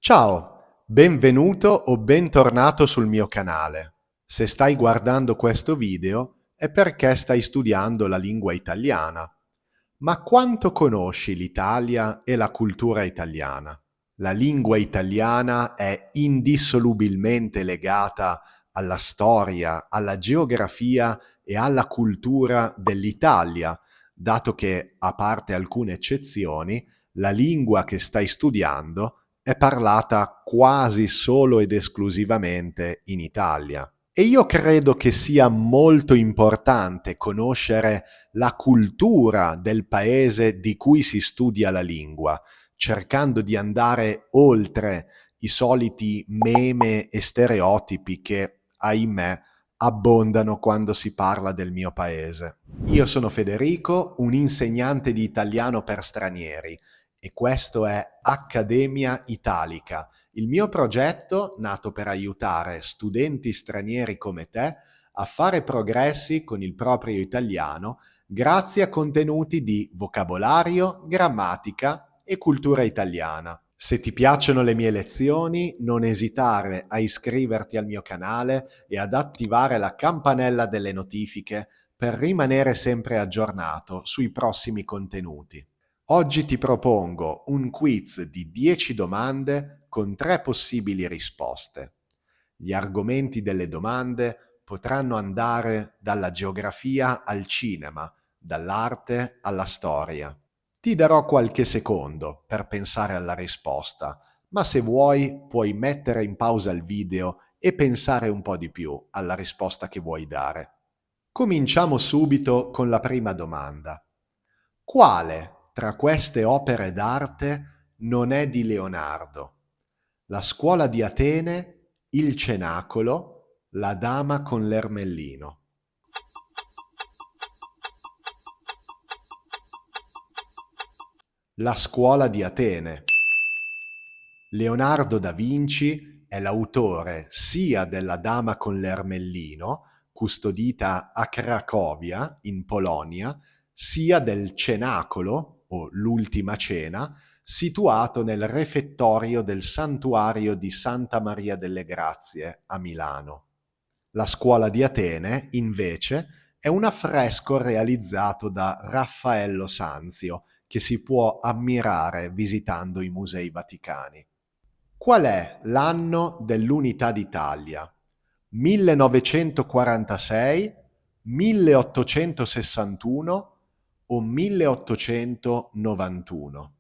Ciao, benvenuto o bentornato sul mio canale. Se stai guardando questo video è perché stai studiando la lingua italiana. Ma quanto conosci l'Italia e la cultura italiana? La lingua italiana è indissolubilmente legata alla storia, alla geografia e alla cultura dell'Italia, dato che, a parte alcune eccezioni, la lingua che stai studiando è parlata quasi solo ed esclusivamente in Italia. E io credo che sia molto importante conoscere la cultura del paese di cui si studia la lingua, cercando di andare oltre i soliti meme e stereotipi che, ahimè, abbondano quando si parla del mio paese. Io sono Federico, un insegnante di italiano per stranieri, e questo è Accademia Italica, il mio progetto nato per aiutare studenti stranieri come te a fare progressi con il proprio italiano grazie a contenuti di vocabolario, grammatica e cultura italiana. Se ti piacciono le mie lezioni, non esitare a iscriverti al mio canale e ad attivare la campanella delle notifiche per rimanere sempre aggiornato sui prossimi contenuti. Oggi ti propongo un quiz di 10 domande con 3 possibili risposte. Gli argomenti delle domande potranno andare dalla geografia al cinema, dall'arte alla storia. Ti darò qualche secondo per pensare alla risposta, ma se vuoi puoi mettere in pausa il video e pensare un po' di più alla risposta che vuoi dare. Cominciamo subito con la prima domanda. Quale tra queste opere d'arte non è di Leonardo? La scuola di Atene, il Cenacolo, la dama con l'ermellino. La scuola di Atene. Leonardo da Vinci è l'autore sia della dama con l'ermellino, custodita a Cracovia, in Polonia, sia del Cenacolo, o l'Ultima Cena, situato nel refettorio del santuario di Santa Maria delle Grazie a Milano. La scuola di Atene, invece, è un affresco realizzato da Raffaello Sanzio, che si può ammirare visitando i Musei Vaticani. Qual è l'anno dell'Unità d'Italia? 1946, 1861 o 1891?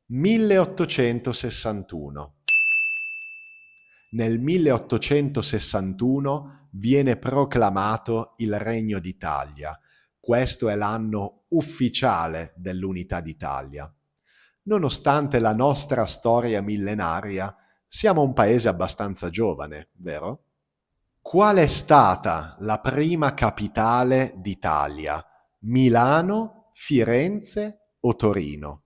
1861. Nel 1861 viene proclamato il Regno d'Italia. Questo è l'anno ufficiale dell'Unità d'Italia. Nonostante la nostra storia millenaria, siamo un paese abbastanza giovane, vero? Qual è stata la prima capitale d'Italia? Milano, Firenze o Torino?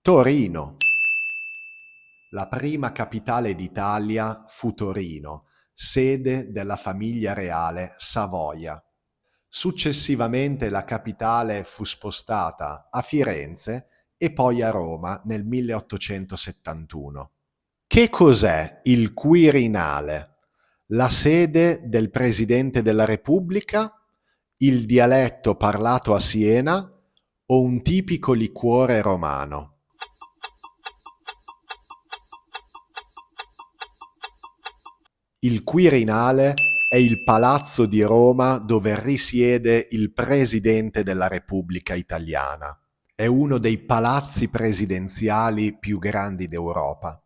Torino. La prima capitale d'Italia fu Torino, sede della famiglia reale Savoia. Successivamente la capitale fu spostata a Firenze e poi a Roma nel 1871. Che cos'è il Quirinale? La sede del Presidente della Repubblica, il dialetto parlato a Siena o un tipico liquore romano? Il Quirinale è il palazzo di Roma dove risiede il Presidente della Repubblica Italiana. È uno dei palazzi presidenziali più grandi d'Europa.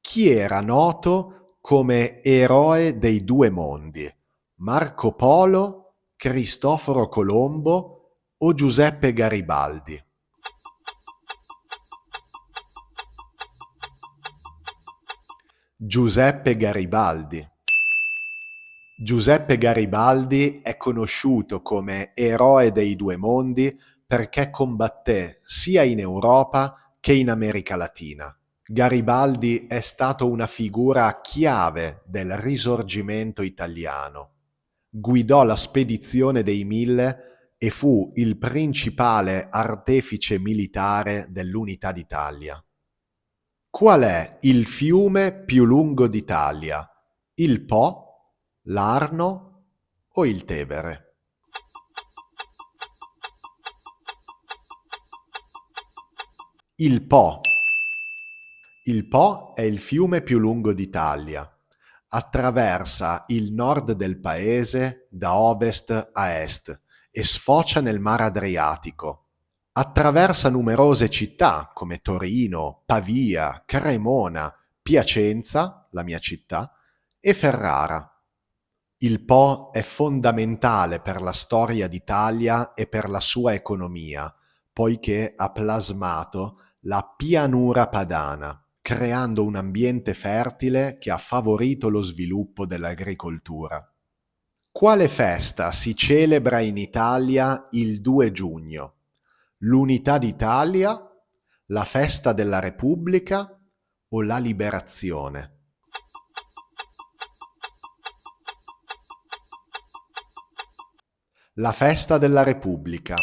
Chi era noto come eroe dei due mondi? Marco Polo, Cristoforo Colombo o Giuseppe Garibaldi? Giuseppe Garibaldi. Giuseppe Garibaldi è conosciuto come eroe dei due mondi perché combatté sia in Europa che in America Latina. Garibaldi è stato una figura chiave del Risorgimento italiano. guidò la spedizione dei Mille e fu il principale artefice militare dell'Unità d'Italia. Qual è il fiume più lungo d'Italia? Il Po, l'Arno o il Tevere? Il Po. Il Po è il fiume più lungo d'Italia. Attraversa il nord del paese da ovest a est e sfocia nel Mar Adriatico. Attraversa numerose città come Torino, Pavia, Cremona, Piacenza, la mia città, e Ferrara. Il Po è fondamentale per la storia d'Italia e per la sua economia, poiché ha plasmato la pianura padana, creando un ambiente fertile che ha favorito lo sviluppo dell'agricoltura. Quale festa si celebra in Italia il 2 giugno? L'Unità d'Italia, la festa della Repubblica o la Liberazione? La festa della Repubblica.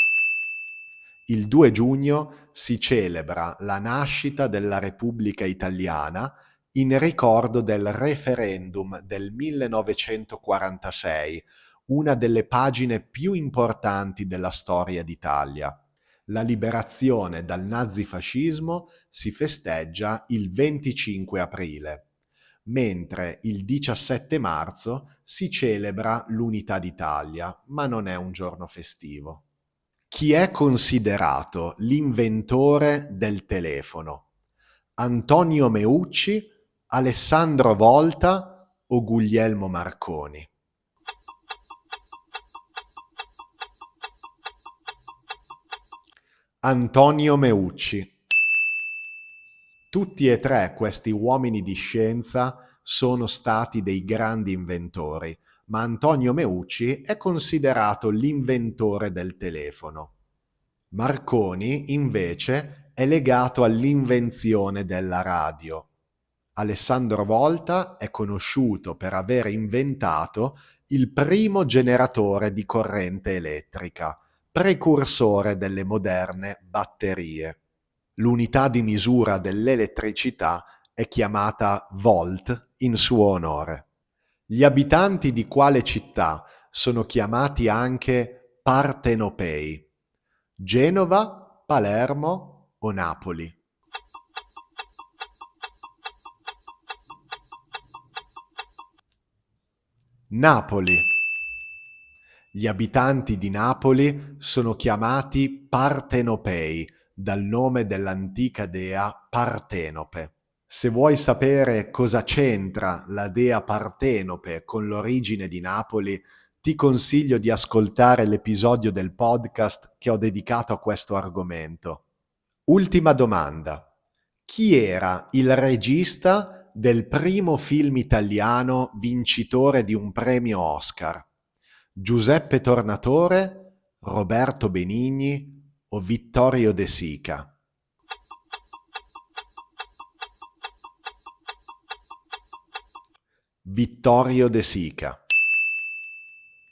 Il 2 giugno si celebra la nascita della Repubblica Italiana in ricordo del referendum del 1946, una delle pagine più importanti della storia d'Italia. La liberazione dal nazifascismo si festeggia il 25 aprile, mentre il 17 marzo si celebra l'Unità d'Italia, ma non è un giorno festivo. Chi è considerato l'inventore del telefono? Antonio Meucci, Alessandro Volta o Guglielmo Marconi? Antonio Meucci. Tutti e tre questi uomini di scienza sono stati dei grandi inventori, ma Antonio Meucci è considerato l'inventore del telefono. Marconi, invece, è legato all'invenzione della radio. Alessandro Volta è conosciuto per aver inventato il primo generatore di corrente elettrica, precursore delle moderne batterie. L'unità di misura dell'elettricità è chiamata volt in suo onore. Gli abitanti di quale città sono chiamati anche partenopei? Genova, Palermo o Napoli? Napoli. Gli abitanti di Napoli sono chiamati partenopei dal nome dell'antica dea Partenope. Se vuoi sapere cosa c'entra la dea Partenope con l'origine di Napoli, ti consiglio di ascoltare l'episodio del podcast che ho dedicato a questo argomento. Ultima domanda. Chi era il regista del primo film italiano vincitore di un premio Oscar? Giuseppe Tornatore, Roberto Benigni o Vittorio De Sica? Vittorio De Sica.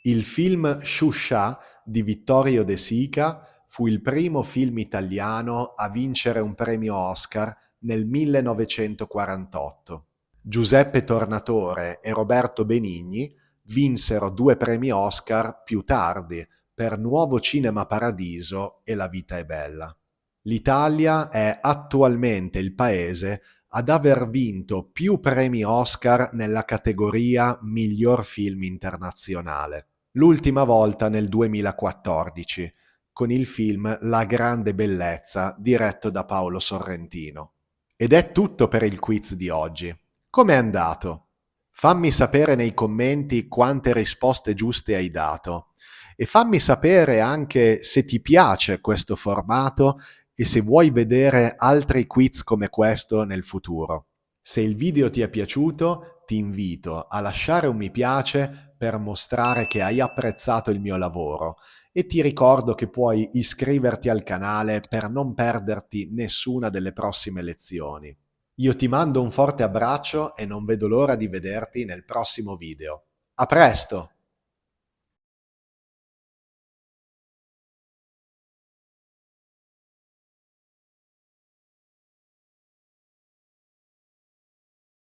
Il film Sciuscià di Vittorio De Sica fu il primo film italiano a vincere un premio Oscar nel 1948. Giuseppe Tornatore e Roberto Benigni vinsero 2 premi Oscar più tardi per Nuovo Cinema Paradiso e La vita è bella. L'Italia è attualmente il paese ad aver vinto più premi Oscar nella categoria Miglior film internazionale. L'ultima volta nel 2014, con il film La grande bellezza, diretto da Paolo Sorrentino. Ed è tutto per il quiz di oggi. Com'è andato? Fammi sapere nei commenti quante risposte giuste hai dato e fammi sapere anche se ti piace questo formato e se vuoi vedere altri quiz come questo nel futuro. Se il video ti è piaciuto, ti invito a lasciare un mi piace per mostrare che hai apprezzato il mio lavoro e ti ricordo che puoi iscriverti al canale per non perderti nessuna delle prossime lezioni. Io ti mando un forte abbraccio e non vedo l'ora di vederti nel prossimo video. A presto!